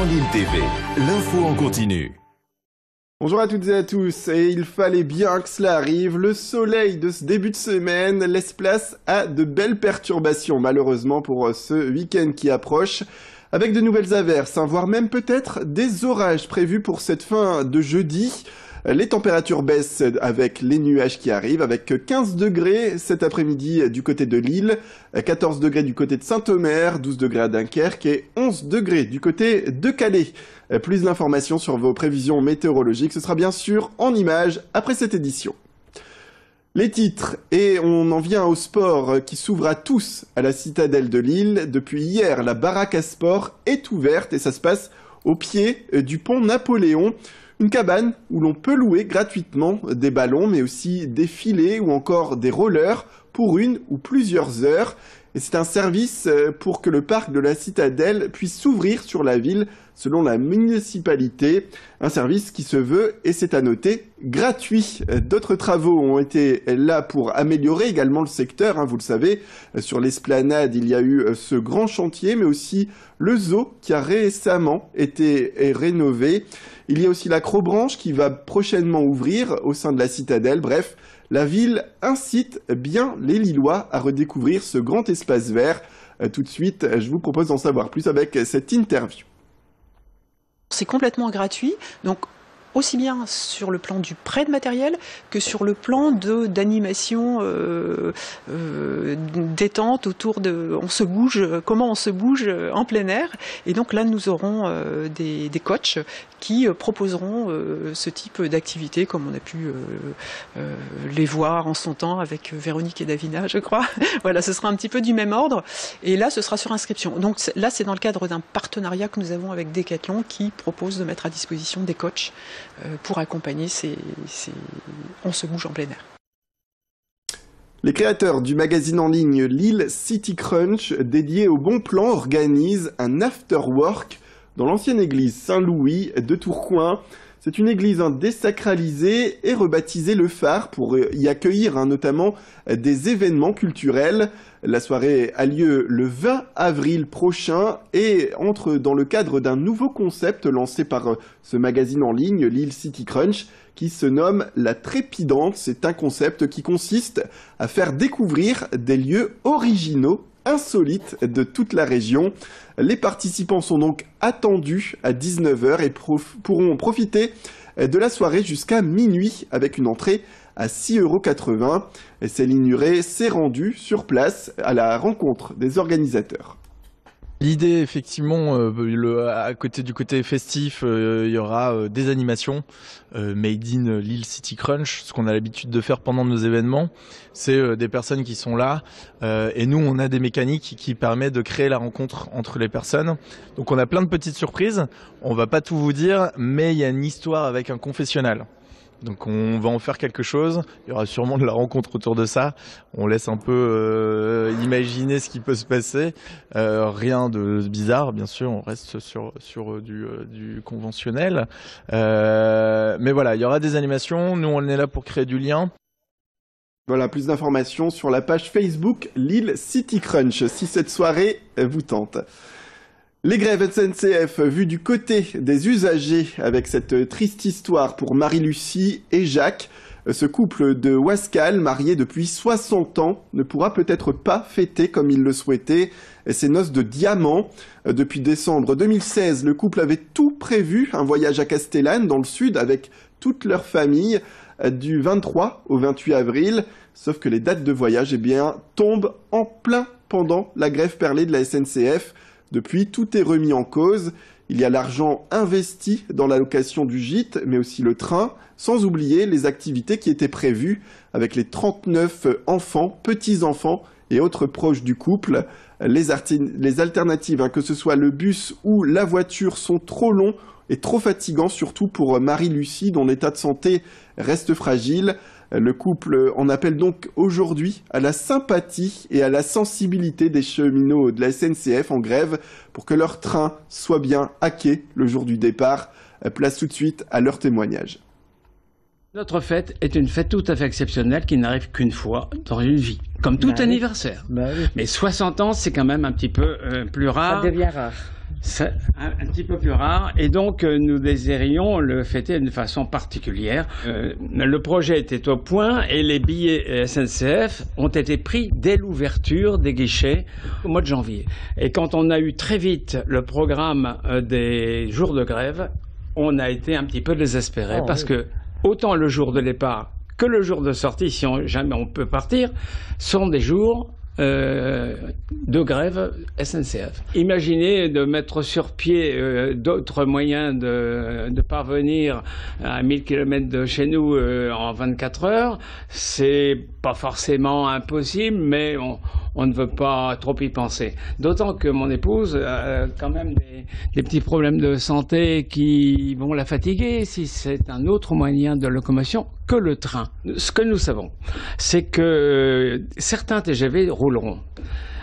Dans Lille TV, l'info en continu. Bonjour à toutes et à tous, et il fallait bien que cela arrive, le soleil de ce début de semaine laisse place à de belles perturbations malheureusement pour ce week-end qui approche, avec de nouvelles averses, voire même peut-être des orages prévus pour cette fin de jeudi. Les températures baissent avec les nuages qui arrivent, avec 15 degrés cet après-midi du côté de Lille, 14 degrés du côté de Saint-Omer, 12 degrés à Dunkerque et 11 degrés du côté de Calais. Plus d'informations sur vos prévisions météorologiques, ce sera bien sûr en images après cette édition. Les titres, et on en vient au sport qui s'ouvre à tous à la citadelle de Lille. Depuis hier, la baraque à sport est ouverte et ça se passe au pied du pont Napoléon. Une cabane où l'on peut louer gratuitement des ballons, mais aussi des filets ou encore des rollers pour une ou plusieurs heures. Et c'est un service pour que le parc de la Citadelle puisse s'ouvrir sur la ville selon la municipalité. Un service qui se veut, et c'est à noter, gratuit. D'autres travaux ont été là pour améliorer également le secteur. Vous le savez, sur l'esplanade, il y a eu ce grand chantier, mais aussi le zoo qui a récemment été rénové. Il y a aussi l'Acrobranche qui va prochainement ouvrir au sein de la Citadelle. Bref, la ville incite bien les Lillois à redécouvrir ce grand espace vert. Tout de suite, je vous propose d'en savoir plus avec cette interview. C'est complètement gratuit, donc aussi bien sur le plan du prêt de matériel que sur le plan d'animation détente autour de comment on se bouge en plein air. Et donc là, nous aurons des coachs qui proposeront ce type d'activité, comme on a pu les voir en son temps avec Véronique et Davina, je crois. Voilà, ce sera un petit peu du même ordre. Et là, ce sera sur inscription. Donc là, c'est dans le cadre d'un partenariat que nous avons avec Decathlon qui propose de mettre à disposition des coachs pour accompagner On se bouge en plein air. Les créateurs du magazine en ligne Lille City Crunch, dédié au bon plan, organisent un after-work dans l'ancienne église Saint-Louis de Tourcoing. C'est une église désacralisée et rebaptisée Le Phare pour y accueillir notamment des événements culturels. La soirée a lieu le 20 avril prochain et entre dans le cadre d'un nouveau concept lancé par ce magazine en ligne, Lille City Crunch, qui se nomme La Trépidante. C'est un concept qui consiste à faire découvrir des lieux originaux, insolites de toute la région. Les participants sont donc attendus à 19 h et pourront profiter de la soirée jusqu'à minuit avec une entrée à 6,80 €. Et Céline Nuret s'est rendue sur place à la rencontre des organisateurs. L'idée, effectivement, à côté du côté festif, il y aura des animations made in Lille City Crunch. Ce qu'on a l'habitude de faire pendant nos événements, c'est des personnes qui sont là et nous, on a des mécaniques qui permettent de créer la rencontre entre les personnes. Donc on a plein de petites surprises. On va pas tout vous dire, mais il y a une histoire avec un confessionnal. Donc on va en faire quelque chose, il y aura sûrement de la rencontre autour de ça, on laisse un peu imaginer ce qui peut se passer, rien de bizarre bien sûr, on reste sur du conventionnel, mais voilà, il y aura des animations, nous on est là pour créer du lien. Voilà, plus d'informations sur la page Facebook Lille City Crunch, si cette soirée vous tente. Les grèves SNCF vues du côté des usagers avec cette triste histoire pour Marie-Lucie et Jacques. Ce couple de Wascal, marié depuis 60 ans, ne pourra peut-être pas fêter comme il le souhaitait ses noces de diamant. Depuis décembre 2016, le couple avait tout prévu, un voyage à Castellane dans le sud avec toute leur famille du 23 au 28 avril. Sauf que les dates de voyage tombent en plein pendant la grève perlée de la SNCF. Depuis, tout est remis en cause. Il y a l'argent investi dans la location du gîte, mais aussi le train, sans oublier les activités qui étaient prévues avec les 39 enfants, petits-enfants et autres proches du couple. Les alternatives, que ce soit le bus ou la voiture, sont trop longs et trop fatigants, surtout pour Marie-Lucie, dont l'état de santé reste fragile. Le couple en appelle donc aujourd'hui à la sympathie et à la sensibilité des cheminots de la SNCF en grève pour que leur train soit bien à quai le jour du départ. Place tout de suite à leur témoignage. Notre fête est une fête tout à fait exceptionnelle qui n'arrive qu'une fois dans une vie, comme tout anniversaire. Oui. Mais 60 ans, c'est quand même un petit peu plus rare. Ça devient rare. C'est un petit peu plus rare, et donc nous désirions le fêter d'une façon particulière. Le projet était au point et les billets SNCF ont été pris dès l'ouverture des guichets au mois de janvier. Et quand on a eu très vite le programme des jours de grève, on a été un petit peu désespéré parce que autant le jour de départ que le jour de sortie, si jamais on peut partir, sont des jours de grève SNCF. Imaginez de mettre sur pied d'autres moyens de parvenir à 1000 km de chez nous en 24 heures. C'est pas forcément impossible, mais on ne veut pas trop y penser. D'autant que mon épouse a quand même des petits problèmes de santé qui vont la fatiguer si c'est un autre moyen de locomotion que le train. Ce que nous savons, c'est que certains TGV rouleront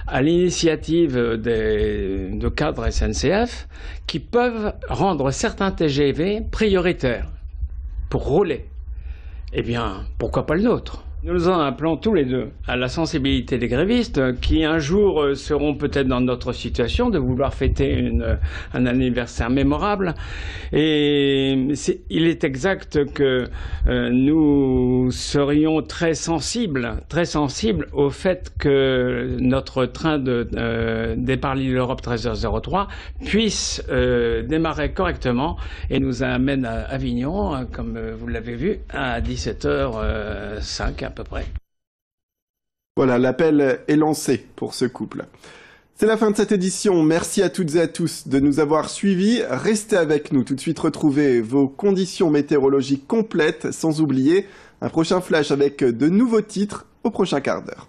à l'initiative de cadres SNCF qui peuvent rendre certains TGV prioritaires pour rouler. Eh bien, pourquoi pas le nôtre ? Nous en appelons tous les deux à la sensibilité des grévistes qui un jour seront peut-être dans notre situation de vouloir fêter un anniversaire mémorable. Et il est exact que nous serions très sensibles au fait que notre train de départ Lille-Europe 13h03 puisse démarrer correctement et nous amène à Avignon, comme vous l'avez vu, à 17h05 à peu près. Voilà, l'appel est lancé pour ce couple. C'est la fin de cette édition. Merci à toutes et à tous de nous avoir suivis. Restez avec nous. Tout de suite, retrouvez vos conditions météorologiques complètes, sans oublier un prochain flash avec de nouveaux titres au prochain quart d'heure.